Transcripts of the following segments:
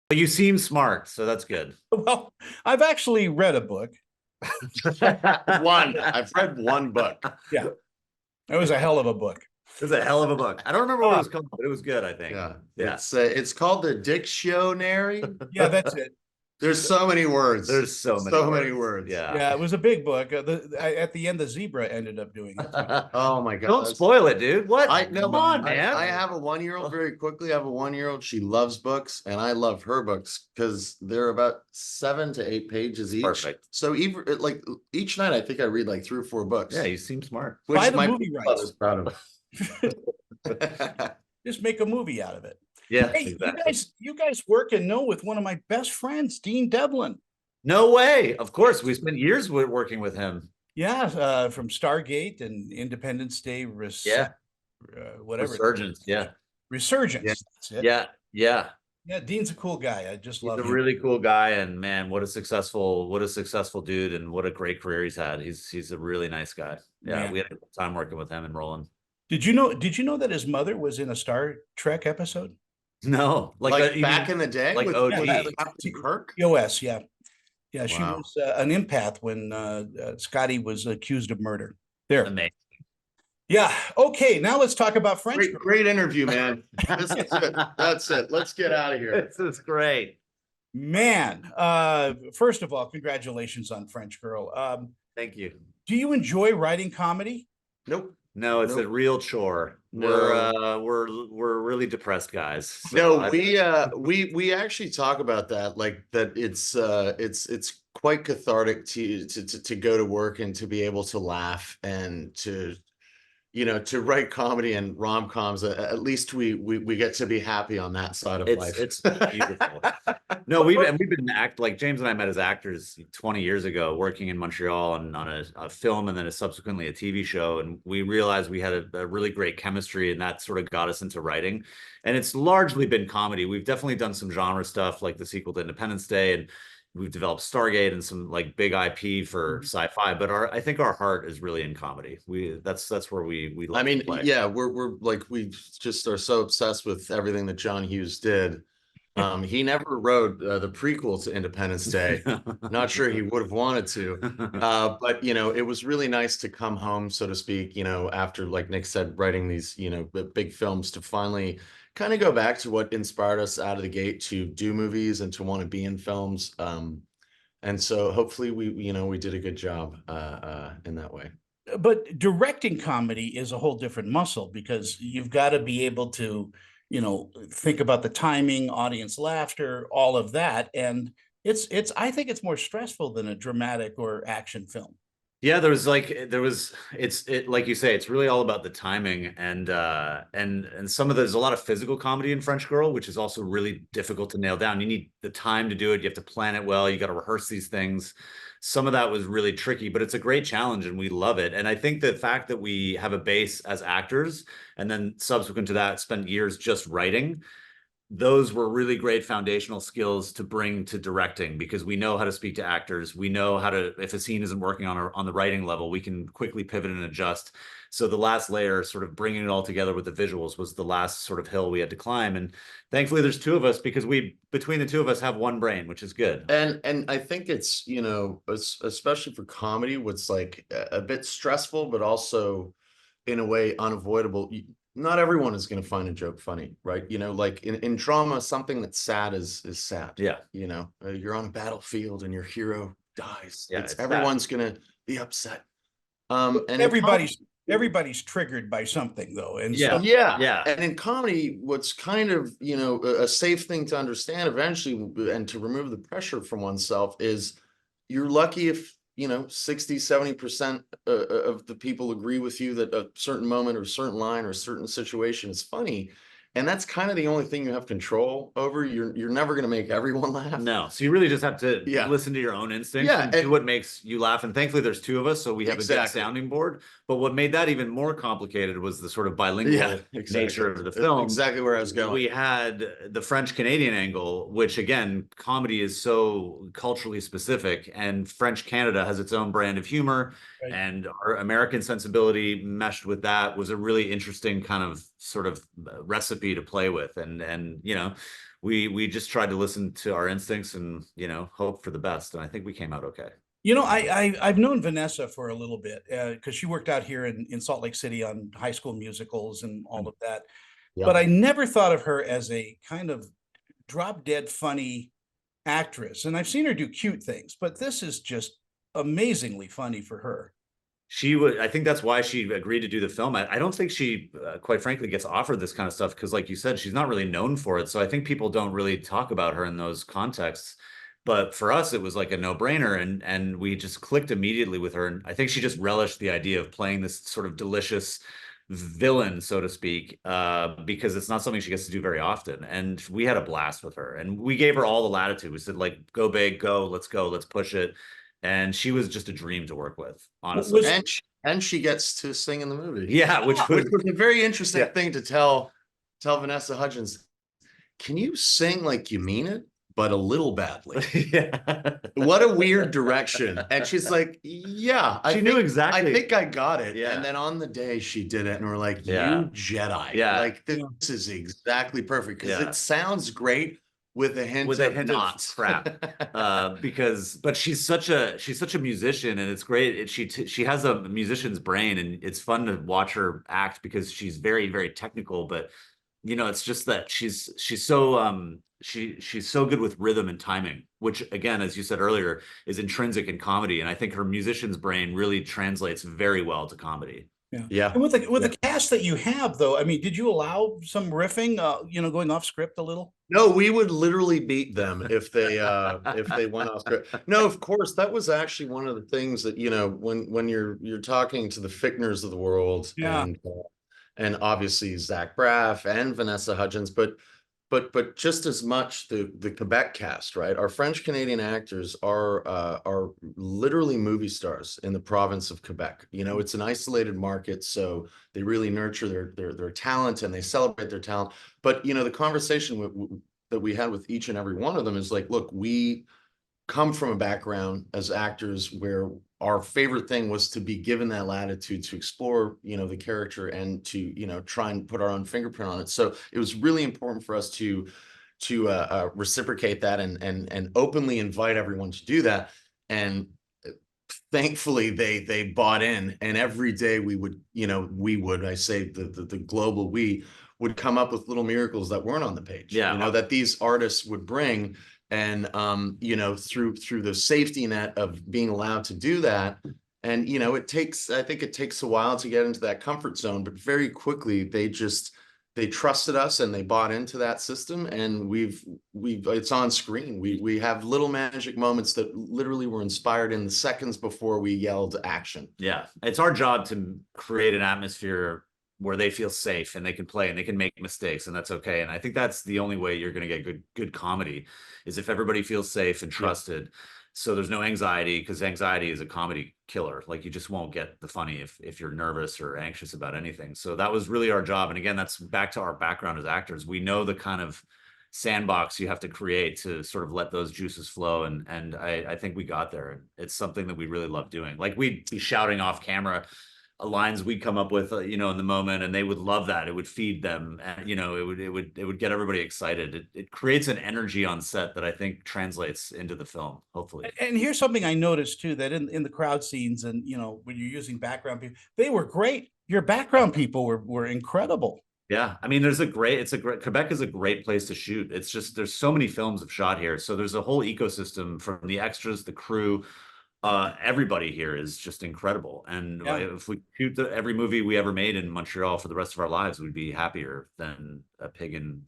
But you seem smart, so that's good. Well, I've actually read a book. One. I've read one book. Yeah, it was a hell of a book. It was a hell of a book. I don't remember what it was called, but it was good, I think. Yeah. Yeah. It's called the Dictionary. Yeah, that's it. There's so many words. There's so many words. Yeah. Yeah, it was a big book. At the end, the zebra ended up doing it. Oh my God. Don't spoil it, dude. What? Come on, man. I have a 1-year-old very quickly. I have a 1-year-old. She loves books, and I love her books because they're about 7 to 8 pages each. Perfect. So even like each night, I think I read like 3 or 4 books. Yeah, you seem smart. Which Buy the my movie father's rights. proud of. Just make a movie out of it. Yeah, Hey, exactly. you guys work and know with one of my best friends, Dean Devlin. No way. Of course, we spent years working with him. Yeah, from Stargate and Independence Day, Yeah. Whatever. Resurgence. Yeah. Resurgence. Yeah. That's it. Yeah. Yeah. Yeah, Dean's a cool guy. I just love He's a him. really cool guy, and man, what a successful dude, and what a great career he's had. He's a really nice guy. Yeah, we had a good time working with him and Roland. Did you know that his mother was in a Star Trek episode? No, like back in the day, like with OG. Captain Kirk. TOS, yeah. Yeah, she Wow. was an empath when Scotty was accused of murder. There. Amazing. Yeah. Okay. Now let's talk about French. Great interview, man. This is it. That's it. Let's get out of here. This is great. Man, first of all, congratulations on French Girl. Thank you. Do you enjoy writing comedy? Nope. No, it's a real chore. No. We're really depressed guys. So we actually talk about that, like that it's quite cathartic to go to work and to be able to laugh and to write comedy and rom-coms. At least we get to be happy on that side of life. It's beautiful. No, we've been like James and I met as actors 20 years ago, working in Montreal on a film and then subsequently a TV show, and we realized we had a really great chemistry, and that sort of got us into writing. And it's largely been comedy. We've definitely done some genre stuff, like the sequel to Independence Day, and we've developed Stargate and some like big IP for sci-fi, but I think our heart is really in comedy. That's where we I mean, yeah, we're like, we just are so obsessed with everything that John Hughes did. He never wrote the prequel to Independence Day. Not sure he would have wanted to, but it was really nice to come home, so to speak, after, like Nick said, writing these big films, to finally kind of go back to what inspired us out of the gate to do movies and to want to be in films. And so hopefully we did a good job in that way. But directing comedy is a whole different muscle, because you've got to be able to, think about the timing, audience laughter, all of that. And I think it's more stressful than a dramatic or action film. Yeah, it's like you say, it's really all about the timing, and there's a lot of physical comedy in French Girl, which is also really difficult to nail down. You need the time to do it. You have to plan it well. You got to rehearse these things. Some of that was really tricky, but it's a great challenge and we love it. And I think the fact that we have a base as actors and then subsequent to that spent years just writing, those were really great foundational skills to bring to directing, because we know how to speak to actors. We know how to, if a scene isn't working on the writing level, we can quickly pivot and adjust. So the last layer, sort of bringing it all together with the visuals, was the last sort of hill we had to climb. And thankfully there's 2 of us, because between the 2 of us have one brain, which is good. And I think it's, especially for comedy, what's like a bit stressful, but also in a way unavoidable. Not everyone is going to find a joke funny, right? Like in drama, something that's sad is sad. Yeah. You're on a battlefield and your hero dies. Yeah, everyone's going to be upset. And everybody's triggered by something, though. And yeah. And in comedy, what's kind of, a safe thing to understand eventually, and to remove the pressure from oneself, is you're lucky if 60-70% of the people agree with you that a certain moment or a certain line or a certain situation is funny. And that's kind of the only thing you have control over. You're never going to make everyone laugh. No. So you really just have to listen to your own instincts and do what makes you laugh. And thankfully there's 2 of us, so we have a good sounding board. But what made that even more complicated was the sort of bilingual nature of the film. Exactly where I was going. We had the French-Canadian angle, which again, comedy is so culturally specific, and French Canada has its own brand of humor, and our American sensibility meshed with that was a really interesting kind of sort of recipe to play with. And you know, we just tried to listen to our instincts and, you know, hope for the best. And I think we came out okay. You know, I've known Vanessa for a little bit because she worked out here in Salt Lake City on High School Musicals and all of that. But I never thought of her as a kind of drop dead funny actress. And I've seen her do cute things, but this is just amazingly funny for her. She would, I think that's why she agreed to do the film. I don't think she, quite frankly, gets offered this kind of stuff because, like you said, she's not really known for it. So I think people don't really talk about her in those contexts. But for us, it was like a no-brainer, and we just clicked immediately with her. And I think she just relished the idea of playing this sort of delicious villain, so to speak, because it's not something she gets to do very often. And we had a blast with her, and we gave her all the latitude. We said, like, go big, go, let's push it. And she was just a dream to work with, honestly. And she gets to sing in the movie. Yeah, which was a very interesting Yeah. thing to tell Vanessa Hudgens. Can you sing like you mean it, but a little badly? Yeah. What a weird direction. And she's like, yeah, She knew exactly. I think I got it. Yeah. And then on the day she did it, and we're like, Yeah. you Jedi. Yeah. Like, this is exactly perfect because Yeah. it sounds great with a hint with of a hint not. of crap. But she's such a musician, and it's great. She has a musician's brain, and it's fun to watch her act because she's very, very technical. But you know, it's just that she's so she's so good with rhythm and timing, which, again, as you said earlier, is intrinsic in comedy. And I think her musician's brain really translates very well to comedy. Yeah. And with the cast that you have, though, I mean, did you allow some riffing, you know, going off script a little? No, we would literally beat them if they went off script. No, of course, that was actually one of the things that, you know, when you're talking to the Fichtners of the world, Yeah. and obviously Zach Braff and Vanessa Hudgens, but just as much the Quebec cast, right? Our French Canadian actors are literally movie stars in the province of Quebec. You know, it's an isolated market, so they really nurture their talent and they celebrate their talent. But you know, the conversation that we had with each and every one of them is like, look, we come from a background as actors where our favorite thing was to be given that latitude to explore, you know, the character and to, you know, try and put our own fingerprint on it. So it was really important for us to reciprocate that and openly invite everyone to do that. And thankfully they bought in, and every day we would, I say the global we would come up with little miracles that weren't on the page, that these artists would bring. And, through the safety net of being allowed to do that. And, I think it takes a while to get into that comfort zone, but very quickly they trusted us and they bought into that system. And it's on screen. We have little magic moments that literally were inspired in the seconds before we yelled action. Yeah. It's our job to create an atmosphere where they feel safe and they can play and they can make mistakes, and that's okay. And I think that's the only way you're going to get good comedy, is if everybody feels safe and trusted. Yeah. So there's no anxiety, because anxiety is a comedy killer. Like, you just won't get the funny if you're nervous or anxious about anything. So that was really our job. And again, that's back to our background as actors. We know the kind of sandbox you have to create to sort of let those juices flow. And I think we got there. It's something that we really love doing. Like, we'd be shouting off camera lines we'd come up with, in the moment, and they would love that. It would feed them, and it would get everybody excited. It creates an energy on set that I think translates into the film, hopefully. And here's something I noticed too, that in the crowd scenes, and when you're using background people, they were great. Your background people were incredible. Yeah, I mean, Quebec is a great place to shoot. It's just, there's so many films have shot here, so there's a whole ecosystem, from the extras, the crew. Everybody here is just incredible. And if we shoot every movie we ever made in Montreal for the rest of our lives, we'd be happier than a pig in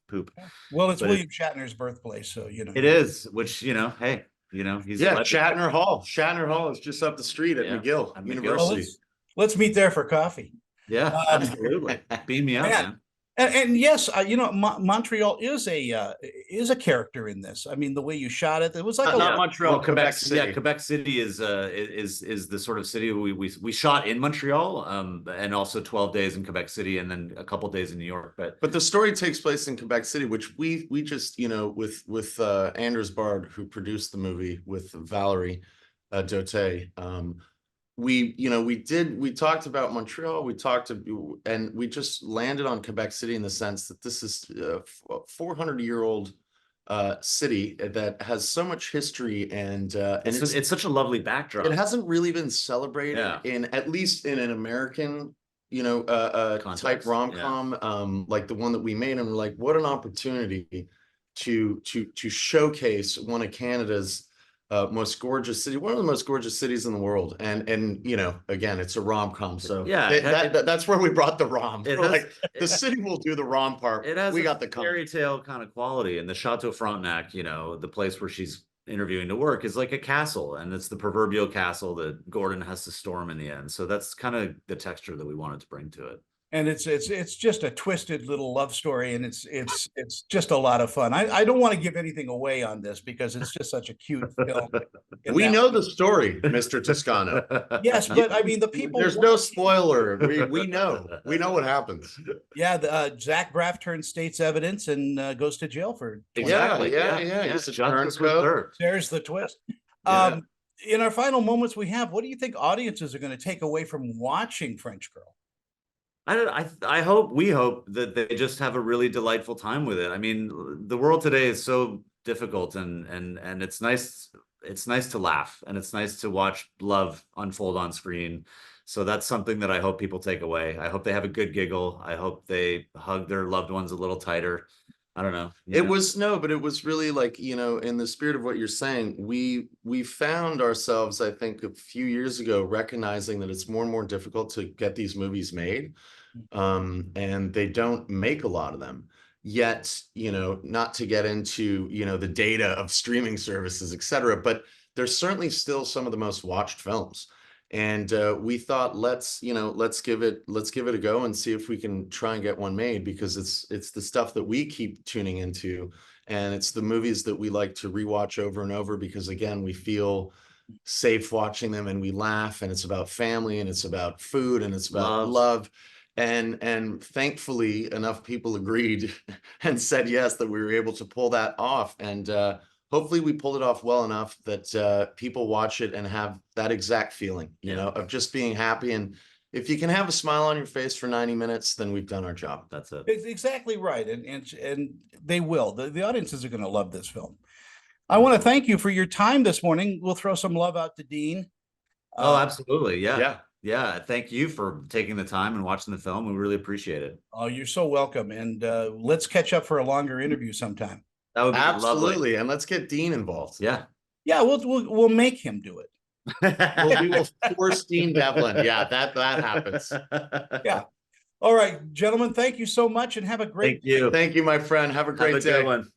poop. Well, it's William Shatner's birthplace, so it is, which hey, he's Shatner Hall. Shatner Hall is just up the street at McGill University. Well, let's meet there for coffee. Yeah, absolutely. Beam me up, man. And yes, Montreal is a character in this. I mean, the way you shot it was like not Montreal, well, Quebec City. Yeah, Quebec City is the sort of city we shot in Montreal, and also 12 days in Quebec City, and then a couple days in New York. But the story takes place in Quebec City, which we just with Anders Bard, who produced the movie with Valerie Doté. we talked about Montreal, and we just landed on Quebec City in the sense that this is a 400-year-old city that has so much history, and it's such a lovely backdrop. it hasn't really been celebrated Yeah. in, at least in an American, type Context, rom-com, like the one that we made, and we're like, what an opportunity to showcase one of Canada's most gorgeous city, one of the most gorgeous cities in the world, and again, it's a rom-com, so Yeah, that's where we brought the rom. It We're has- like, the city will do the rom part. It has We a got the con. fairy tale kind of quality, and the Chateau Frontenac, the place where she's interviewing to work, is like a castle, and it's the proverbial castle that Gordon has to storm in the end. So that's kind of the texture that we wanted to bring to it. And it's just a twisted little love story, and it's just a lot of fun. I don't want to give anything away on this because it's just such a cute film. We know the story, Mr. Toscano. Yes, but I mean, the people. There's no spoiler. We know what happens. Yeah, Zach Braff turns state's evidence and goes to jail for 20 Exactly. Yeah. Yes, It's a justice turncoat. was served. There's the twist. Yeah. In our final moments we have, what do you think audiences are going to take away from watching French Girl? We hope that they just have a really delightful time with it. I mean, the world today is so difficult, and it's nice to laugh, and it's nice to watch love unfold on screen. So that's something that I hope people take away. I hope they have a good giggle. I hope they hug their loved ones a little tighter. I don't know. But it was really like, in the spirit of what you're saying, we found ourselves, I think, a few years ago, recognizing that it's more and more difficult to get these movies made. And they don't make a lot of them yet, not to get into, the data of streaming services, etc. But they're certainly still some of the most watched films. And we thought, let's give it a go and see if we can try and get one made, because it's the stuff that we keep tuning into, and it's the movies that we like to rewatch over and over, because again, we feel safe watching them, and we laugh, and it's about family, and it's about food, and it's about love. And thankfully enough people agreed and said yes, that we were able to pull that off. And hopefully we pulled it off well enough that people watch it and have that exact feeling, of just being happy. And if you can have a smile on your face for 90 minutes, then we've done our job. That's it. It's exactly right. And they will. The audiences are going to love this film. I want to thank you for your time this morning. We'll throw some love out to Dean. Oh, absolutely. Yeah. Yeah, thank you for taking the time and watching the film. We really appreciate it. Oh, you're so welcome. And let's catch up for a longer interview sometime. That would be Absolutely. lovely. And let's get Dean involved. Yeah. Yeah, we'll make him do it. We will force Dean Devlin. Yeah, that happens. Yeah. All right, gentlemen, thank you so much, and have a great Thank you. Thank you, my friend. Have a great day. Good one.